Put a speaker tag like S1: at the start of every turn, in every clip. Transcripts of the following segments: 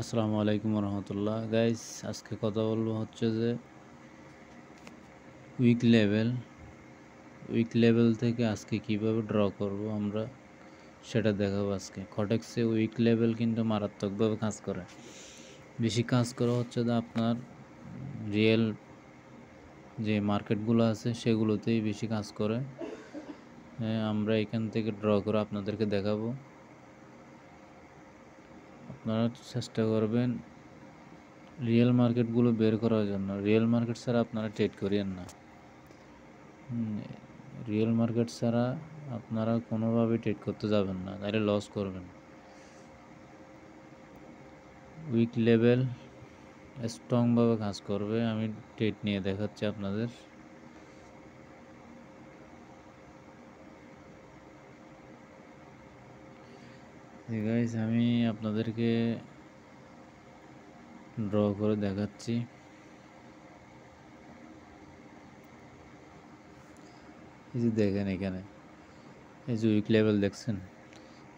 S1: আসসালামু আলাইকুম রহমতুল্লাহ গাইস। আজকে কথা বলবো হচ্ছে যে উইক লেভেল থেকে আজকে কিভাবে ড্র করব আমরা সেটা দেখাবো। আজকে কটেক্সে উইক লেভেল কিন্তু মারাত্মকভাবে কাজ করে। বেশি কাজ করা হচ্ছে যে আপনার রিয়েল যে মার্কেটগুলো আছে সেগুলোতেই বেশি কাজ করে। আমরা এখান থেকে ড্র করে আপনাদেরকে দেখাবো। আপনারা চেষ্টা করবেন রিয়েল মার্কেটগুলো বের করার জন্য। রিয়েল মার্কেট ছাড়া আপনারা ট্রেড করিয়েন না। রিয়েল মার্কেট ছাড়া আপনারা কোনোভাবেই ট্রেড করতে যাবেন না, তাহলে লস করবেন। উইক লেভেল স্ট্রংভাবে কাজ করবে। আমি ট্রেড নিয়ে দেখাচ্ছি আপনাদের। গাইস, আমি আপনাদেরকে ড্র করে দেখাচ্ছি। এই যে দেখেন, এখানে এই যে উইক লেভেল দেখছেন,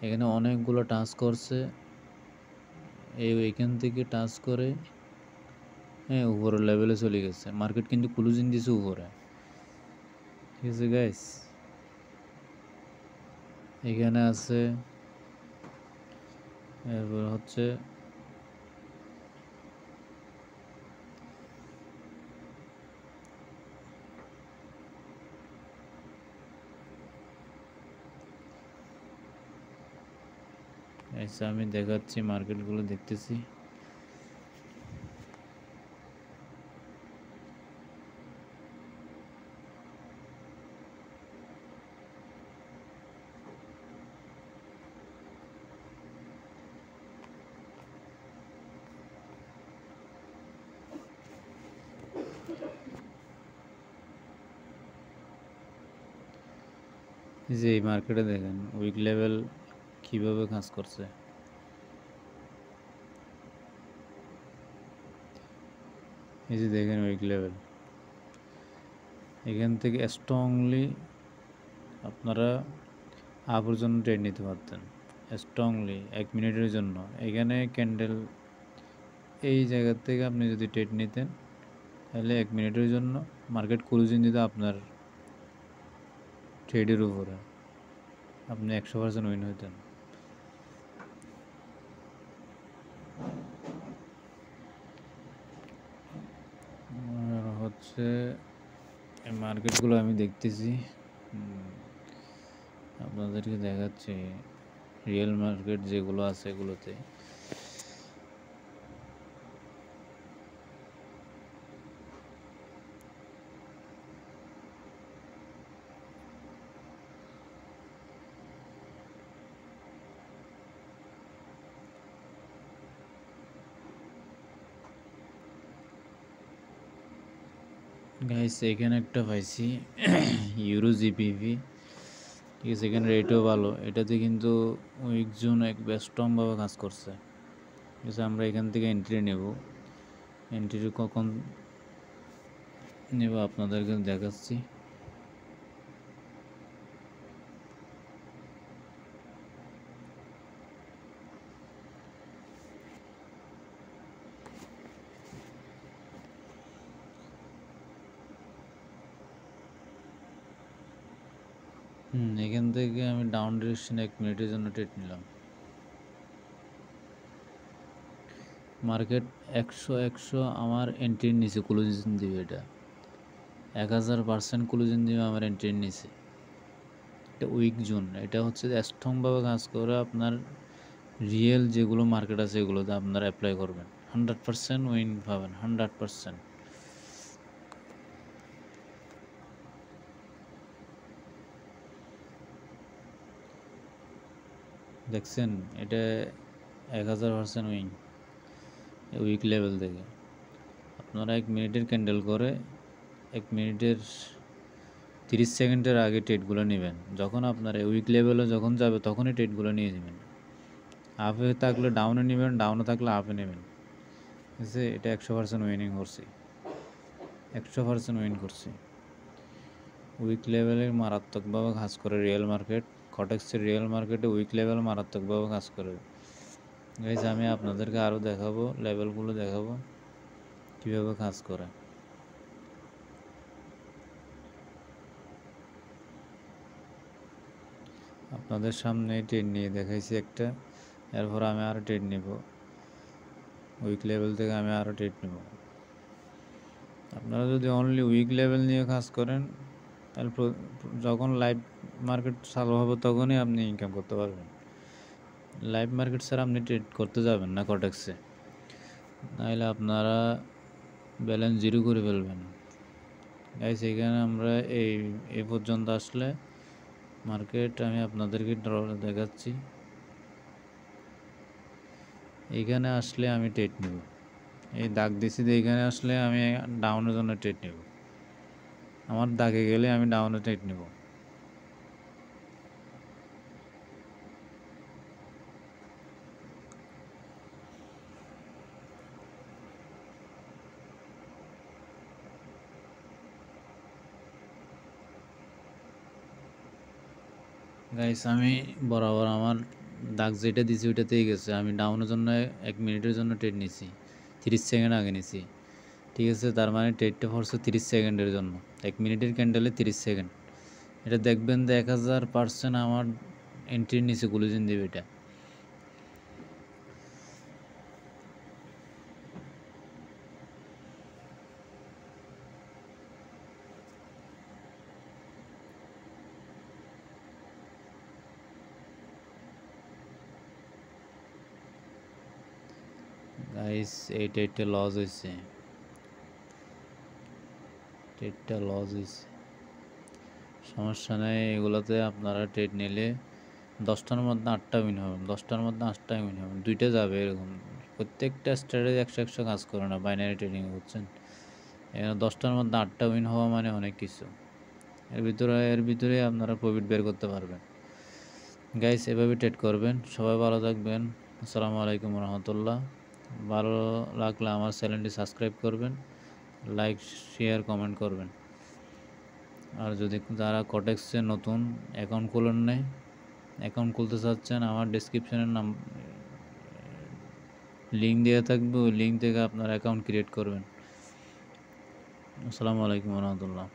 S1: এখানে অনেকগুলো টাচ করছে। এইখান থেকে টাচ করে উপরের লেভেলে চলে গেছে। মার্কেট কিন্তু ক্লোজিং দিছে উপরে, ঠিক আছে গাইস। এখানে আছে, এরপর হচ্ছে আমি দেখাচ্ছি, মার্কেটগুলো দেখতেছি। যে এই মার্কেটে দেখেন উইক লেভেল কিভাবে কাজ করছে। এই যে দেখেন উইক লেভেল, এখান থেকে স্ট্রংলি আপনারা আপের জন্য ট্রেড নিতে পারতেন। স্ট্রংলি 1 মিনিটের জন্য এখানে ক্যান্ডেল, এই জায়গা থেকে আপনি যদি ট্রেড নিতেন তাহলে 1 মিনিটের জন্য মার্কেট ক্লোজিং দিতে আপনার ট্রেডের উপরে আপনি 100% উইন হইতেন। হচ্ছে এই মার্কেটগুলো আমি দেখতেছি, আপনাদেরকে দেখাচ্ছি রিয়েল মার্কেট যেগুলো আছে এগুলোতে। গাইস, এখানে একটা পাইছি ইউরো জিপিভি, ঠিক আছে। এখানে রেটও ভালো, এটাতে কিন্তু উইক জোন এক স্ট্রংভাবে কাজ করছে, ঠিক আছে। আমরা এখান থেকে এন্ট্রি নেব। এন্ট্রি কখন নেব আপনাদেরকে দেখাচ্ছি। এখান থেকে আমি ডাউন ডিরেকশন 1 মিনিটের জন্য ট্রেড নিলাম। মার্কেট 100 আমার এন্ট্রির নিচে ক্লোজিং দিবে, এটা 1000% ক্লোজিং দিবে আমার এন্ট্রির নিচে। এটা উইক জোন, এটা হচ্ছে স্ট্রংভাবে কাজ করে। আপনার রিয়েল যেগুলো মার্কেট আছে এগুলোতে আপনারা অ্যাপ্লাই করবেন, 100% উইন পাবেন, 100%। দেখছেন, এটা 1000% উইন উইক লেভেল থেকে। আপনারা 1 মিনিটের ক্যান্ডেল করে 1 মিনিটের 30 সেকেন্ডের আগে ট্রেডগুলো নেবেন। যখন আপনার উইক লেভেলে যখন যাবে তখনই ট্রেডগুলো নিয়ে নেবেন। আপে থাকলে ডাউনে নেবেন, ডাউনে থাকলে আপে নেবেন, ঠিক আছে। এটা 100% উইনিং করছি, 100% উইন করছি। উইক লেভেলের মারাত্মকভাবে কাজ করে রিয়েল মার্কেট। কটেক্সের রিয়েল মার্কেটে উইক লেভেল মারাত্মকভাবে কাজ করে। গাইস আমি আপনাদেরকে আরও দেখাবো, লেভেলগুলো দেখাবো কীভাবে কাজ করে। আপনাদের সামনে ট্রেড নিয়ে দেখাইছি একটা, এরপর আমি আরও ট্রেড নেব, উইক লেভেল থেকে আমি আরও ট্রেড নেব। আপনারা যদি অনলি উইক লেভেল নিয়ে কাজ করেন তাহলে যখন লাইভ মার্কেট চালু হবে তখনই আপনি ইনকাম করতে পারবেন। লাইভ মার্কেট ছাড়া আপনি ট্রেড করতে যাবেন না কটেক্সে, নাহলে আপনারা ব্যালেন্স জিরো করে ফেলবেন। গাইস এখানে আমরা এই পর্যন্ত আসলে মার্কেট আমি আপনাদেরকে দেখাচ্ছি। এইখানে আসলে আমি ট্রেড নেব, এই দাগ দিছি, এইখানে আসলে আমি ডাউনের জন্য ট্রেড নেব। আমার দাগে গেলে আমি ডাউনে ট্রেড নেব। গাইস আমি বরাবর আমার দাগ যেটা দিছি ওইটাতেই গেছে। আমি ডাউনের জন্য 1 মিনিটের জন্য ট্রেড নিছি, 30 সেকেন্ড আগে নিছি, ঠিক আছে। তার মানে ট্রেডটা পড়ছে 30 সেকেন্ডের জন্য, 1 মিনিটের ক্যান্ডেলে 30 সেকেন্ড। এটা দেখবেন যে 1000% আমার এন্ট্রির নিচে ক্লোজিং দেবে এটা। গাইস এই ট্রেডটা লস হয়েছে, ট্রেডটা লস হয়েছে, সমস্যা নেই। এগুলোতে আপনারা ট্রেড নিলে 10টার মধ্যে 8টা উইন হবে, 10টার মধ্যে 8টা উইন হবে, 2টা যাবে এরকম। প্রত্যেকটা স্ট্র্যাটেজি 100 কাজ করে না বাইনারি ট্রেডিং, বুঝছেন। এখানে 10টার মধ্যে 8টা উইন হওয়া মানে অনেক কিছু। এর ভিতরে আপনারা প্রফিট বের করতে পারবেন। গাইস এভাবে ট্রেড করবেন। সবাই ভালো থাকবেন। আসসালামু আলাইকুম রহমতুল্লাহ। ভালো লাগলে আমার চ্যানেলটি সাবস্ক্রাইব করবেন, লাইক শেয়ার কমেন্ট করবেন। আর যদি যারা কটেক্সে নতুন অ্যাকাউন্ট খোলেন নাই, অ্যাকাউন্ট খুলতে চাচ্ছেন, আমার ডেসক্রিপশনের লিঙ্ক দেওয়া থাকবে, ওই লিঙ্ক থেকে আপনার অ্যাকাউন্ট ক্রিয়েট করবেন। আসসালামু আলাইকুম রহমতুল্লাহ।